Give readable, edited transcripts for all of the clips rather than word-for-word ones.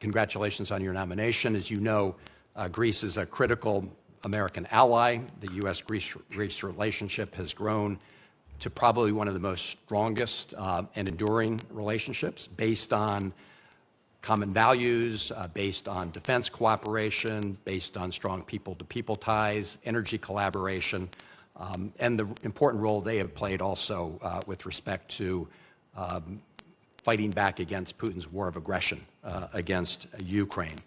Congratulations on your nomination. As you know, Greece is a critical American ally. The U.S.-Greece relationship has grown to probably one of the most strongest and enduring relationships based on common values, based on defense cooperation, based on strong people-to-people ties, energy collaboration, and the important role they have played also with respect to fighting back against Putin's war of aggression against Ukraine.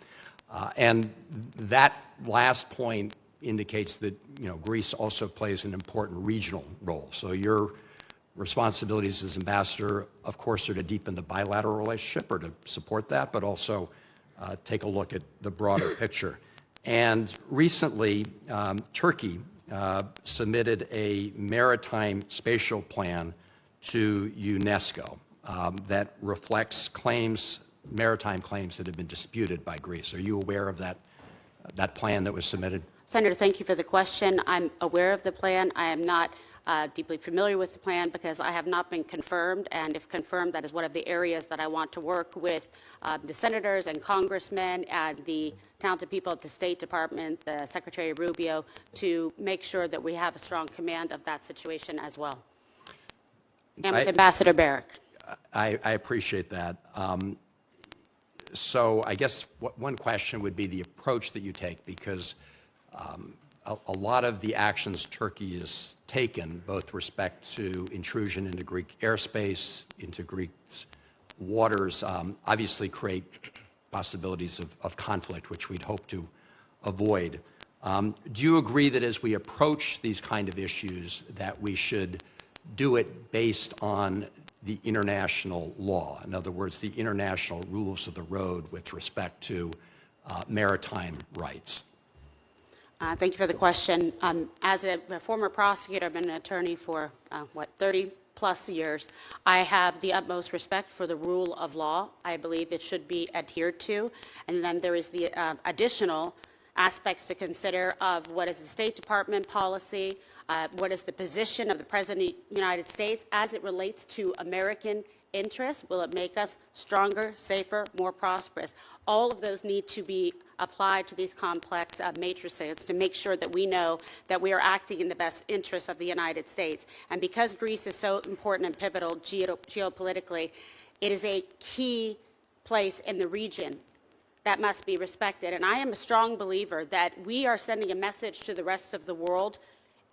And that last point indicates that Greece also plays an important regional role. So your responsibilities as ambassador, of course, are to deepen the bilateral relationship or to support that, but also take a look at the broader picture. And recently, Turkey submitted a maritime spatial plan to UNESCO that reflects maritime claims that have been disputed by Greece. Are you aware of that plan that was submitted? Senator, thank you for the question. I'm aware of the plan. I am not deeply familiar with the plan because I have not been confirmed, and if confirmed, that is one of the areas that I want to work with the senators and congressmen and the talented people at the State Department, Secretary Rubio, to make sure that we have a strong command of that situation as well. And with Ambassador Barak. I appreciate that. So I guess one question would be the approach that you take, because a lot of the actions Turkey has taken, both respect to intrusion into Greek airspace, into Greece's waters, obviously create possibilities of conflict, which we'd hope to avoid. Do you agree that as we approach these kind of issues, that we should do it based on the international law? In other words, the international rules of the road with respect to maritime rights? Thank you for the question. As a former prosecutor, I've been an attorney for, 30 plus years. I have the utmost respect for the rule of law. I believe it should be adhered to. And then there is the additional aspects to consider of what is the State Department policy, what is the position of the President of the United States as it relates to American interests. Will it make us stronger, safer, more prosperous? All of those need to be applied to these complex matrices to make sure that we know that we are acting in the best interests of the United States. And because Greece is so important and pivotal geopolitically, it is a key place in the region that must be respected. And I am a strong believer that we are sending a message to the rest of the world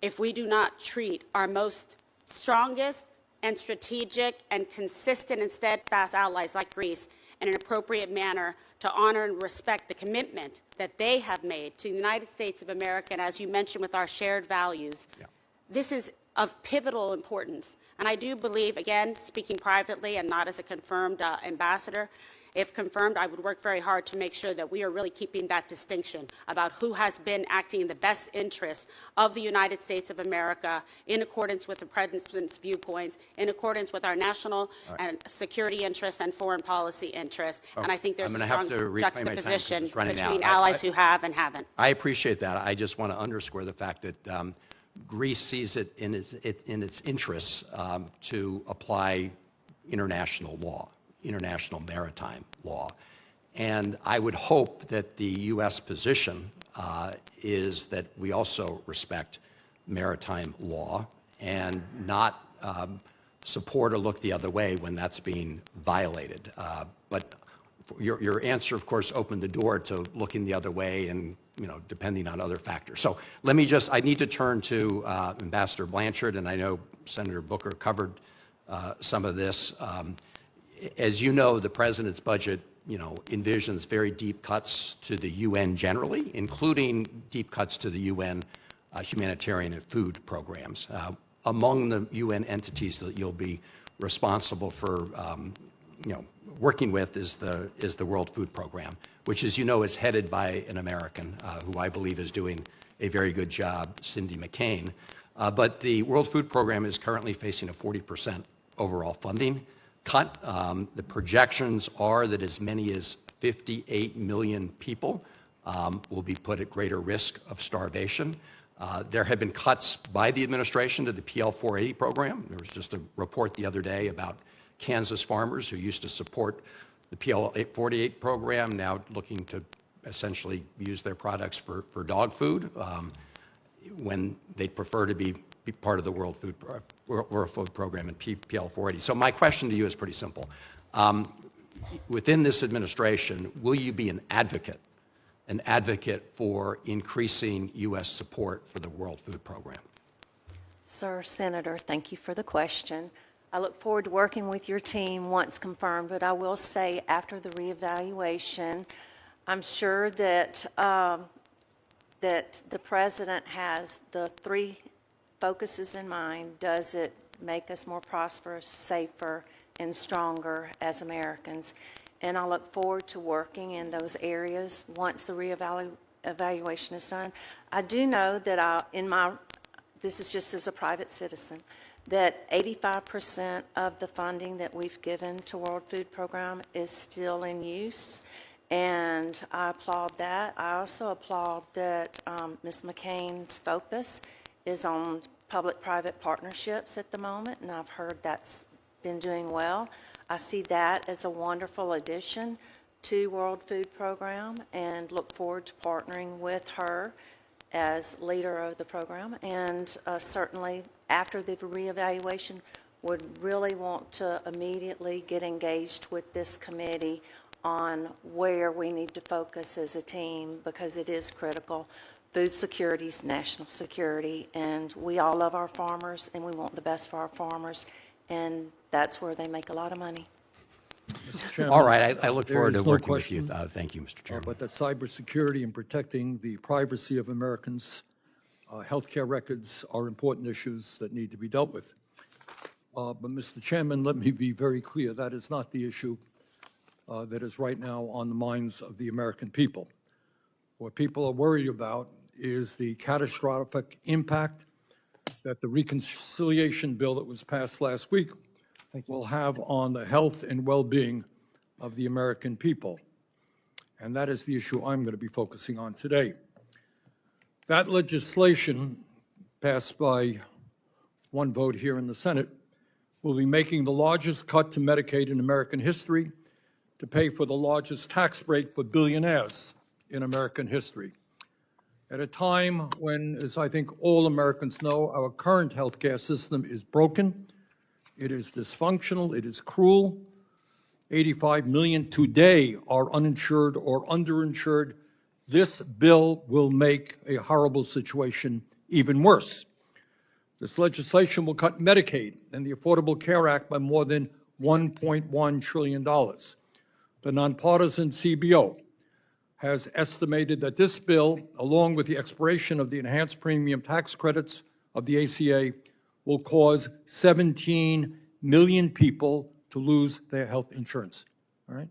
if we do not treat our most strongest and strategic and consistent and steadfast allies like Greece in an appropriate manner to honor and respect the commitment that they have made to the United States of America, and as you mentioned, with our shared values. Yeah. This is of pivotal importance. And I do believe, again, speaking privately and not as a confirmed ambassador, if confirmed, I would work very hard to make sure that we are really keeping that distinction about who has been acting in the best interests of the United States of America in accordance with the President's viewpoints, in accordance with our national and security interests and foreign policy interests. And I think there's a strong juxtaposition between allies who have and haven't. I appreciate that. I just want to underscore the fact that Greece sees it in its interests to apply international law, international maritime law. And I would hope that the U.S. position is that we also respect maritime law and not support or look the other way when that's being violated. But your answer, of course, opened the door to looking the other way and, depending on other factors. So let me I need to turn to Ambassador Blanchard, and I know Senator Booker covered some of this. As you know, the President's budget, envisions very deep cuts to the UN generally, including deep cuts to the UN humanitarian and food programs. Among the UN entities that you'll be responsible for, working with is the World Food Program, which, as you know, is headed by an American who I believe is doing a very good job, Cindy McCain. But the World Food Program is currently facing a 40% overall funding cut. The projections are that as many as 58 million people will be put at greater risk of starvation. There have been cuts by the administration to the PL 480 program. There was just a report the other day about Kansas farmers who used to support the PL-48 program, now looking to essentially use their products for dog food, when they'd prefer to be part of the World Food Program and PL-480. So my question to you is pretty simple. Within this administration, will you be an advocate for increasing U.S. support for the World Food Program? Sir, Senator, thank you for the question. I look forward to working with your team once confirmed, but I will say after the reevaluation, I'm sure that that the President has the three focuses in mind. Does it make us more prosperous, safer, and stronger as Americans? And I look forward to working in those areas once the reevaluation is done. I do know that this is just as a private citizen, that 85% of the funding that we've given to World Food Program is still in use, and I applaud that. I also applaud that Ms. McCain's focus is on public-private partnerships at the moment, and I've heard that's been doing well. I see that as a wonderful addition to World Food Program and look forward to partnering with her as leader of the program, and certainly after the reevaluation would really want to immediately get engaged with this committee on where we need to focus as a team, because it is critical. Food security is national security, and we all love our farmers and we want the best for our farmers, and that's where they make a lot of money. Mr. Chairman, All right, I look forward there to is no working with you. question, Thank you, Mr. Chairman. but that cybersecurity and protecting the privacy of Americans' healthcare records are important issues that need to be dealt with. But, Mr. Chairman, let me be very clear. That is not the issue that is right now on the minds of the American people. What people are worried about is the catastrophic impact that the reconciliation bill that was passed last week will have on the health and well-being of the American people. And that is the issue I'm going to be focusing on today. That legislation, passed by one vote here in the Senate, will be making the largest cut to Medicaid in American history to pay for the largest tax break for billionaires in American history. At a time when, as I think all Americans know, our current healthcare system is broken, it is dysfunctional, it is cruel. 85 million today are uninsured or underinsured. This bill will make a horrible situation even worse. This legislation will cut Medicaid and the Affordable Care Act by more than $1.1 trillion. The nonpartisan CBO has estimated that this bill, along with the expiration of the enhanced premium tax credits of the ACA, will cause 17 million people to lose their health insurance. All right?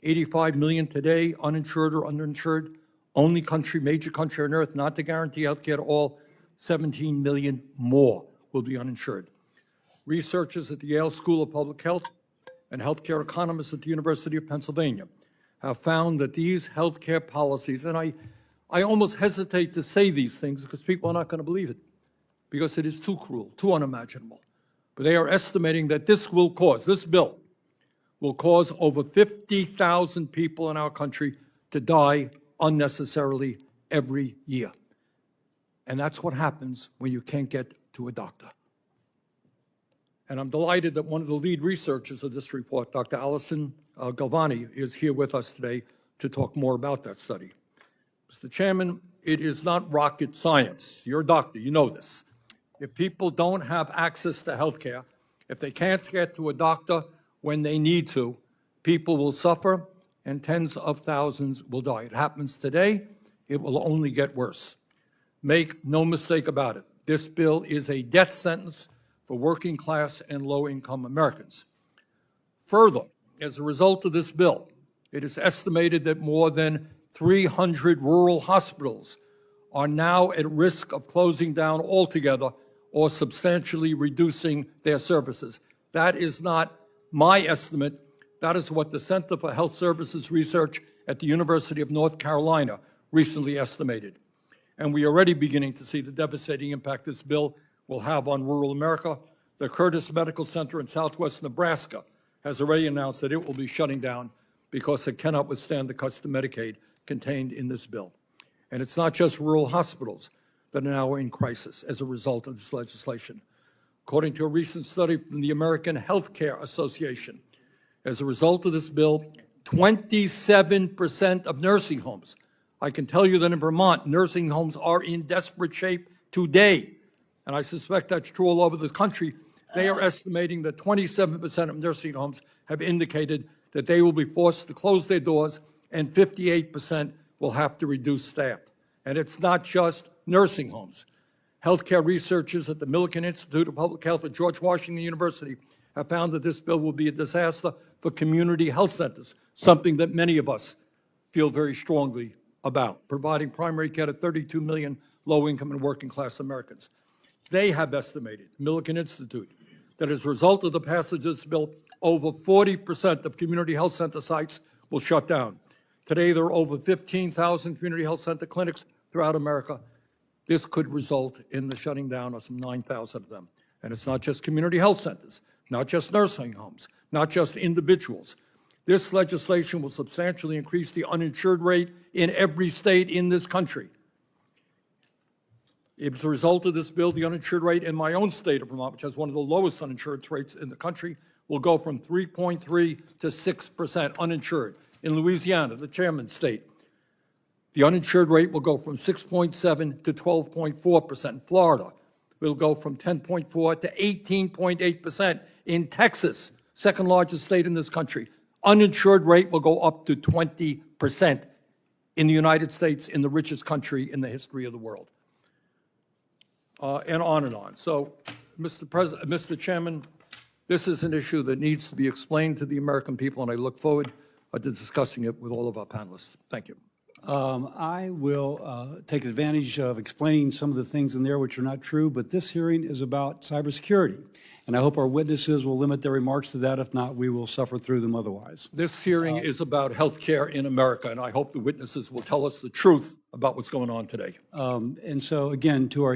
85 million today, uninsured or underinsured. Only major country on earth not to guarantee health care to all. 17 million more will be uninsured. Researchers at the Yale School of Public Health and healthcare economists at the University of Pennsylvania have found that these healthcare policies, and I almost hesitate to say these things because people are not going to believe it, because it is too cruel, too unimaginable. But they are estimating that this bill will cause over 50,000 people in our country to die unnecessarily every year. And that's what happens when you can't get to a doctor. And I'm delighted that one of the lead researchers of this report, Dr. Allison Galvani, is here with us today to talk more about that study. Mr. Chairman, it is not rocket science. You're a doctor, you know this. If people don't have access to health care, if they can't get to a doctor when they need to, people will suffer and tens of thousands will die. It happens today. It will only get worse. Make no mistake about it. This bill is a death sentence for working class and low-income Americans. Further, as a result of this bill, it is estimated that more than 300 rural hospitals are now at risk of closing down altogether or substantially reducing their services. That is not my estimate. That is what the Center for Health Services Research at the University of North Carolina recently estimated. And we are already beginning to see the devastating impact this bill will have on rural America. The Curtis Medical Center in southwest Nebraska has already announced that it will be shutting down because it cannot withstand the cuts to Medicaid contained in this bill. And it's not just rural hospitals that are now in crisis as a result of this legislation. According to a recent study from the American Healthcare Association, as a result of this bill, 27% of nursing homes, I can tell you that in Vermont, nursing homes are in desperate shape today, and I suspect that's true all over the country. They are estimating that 27% of nursing homes have indicated that they will be forced to close their doors, and 58% will have to reduce staff. And it's not just nursing homes. Healthcare researchers at the Millikan Institute of Public Health at George Washington University have found that this bill will be a disaster for community health centers, something that many of us feel very strongly about, providing primary care to 32 million low-income and working-class Americans. They have estimated, Millikan Institute, that as a result of the passage of this bill, over 40% of community health center sites will shut down. Today, there are over 15,000 community health center clinics throughout America. This could result in the shutting down of some 9,000 of them. And it's not just community health centers, not just nursing homes, not just individuals. This legislation will substantially increase the uninsured rate in every state in this country. As a result of this bill, the uninsured rate in my own state of Vermont, which has one of the lowest uninsured rates in the country, will go from 3.3 to 6% uninsured. In Louisiana, the chairman's state, the uninsured rate will go from 6.7 to 12.4%. In Florida, will go from 10.4 to 18.8%. In Texas, second largest state in this country, uninsured rate will go up to 20%. In the United States, in the richest country in the history of the world. And on and on. So, Mr. Chairman, this is an issue that needs to be explained to the American people, and I look forward to discussing it with all of our panelists. Thank you. I will take advantage of explaining some of the things in there which are not true, but this hearing is about cybersecurity. And I hope our witnesses will limit their remarks to that. If not, we will suffer through them otherwise. This hearing is about health care in America, and I hope the witnesses will tell us the truth about what's going on today. And so, again, to our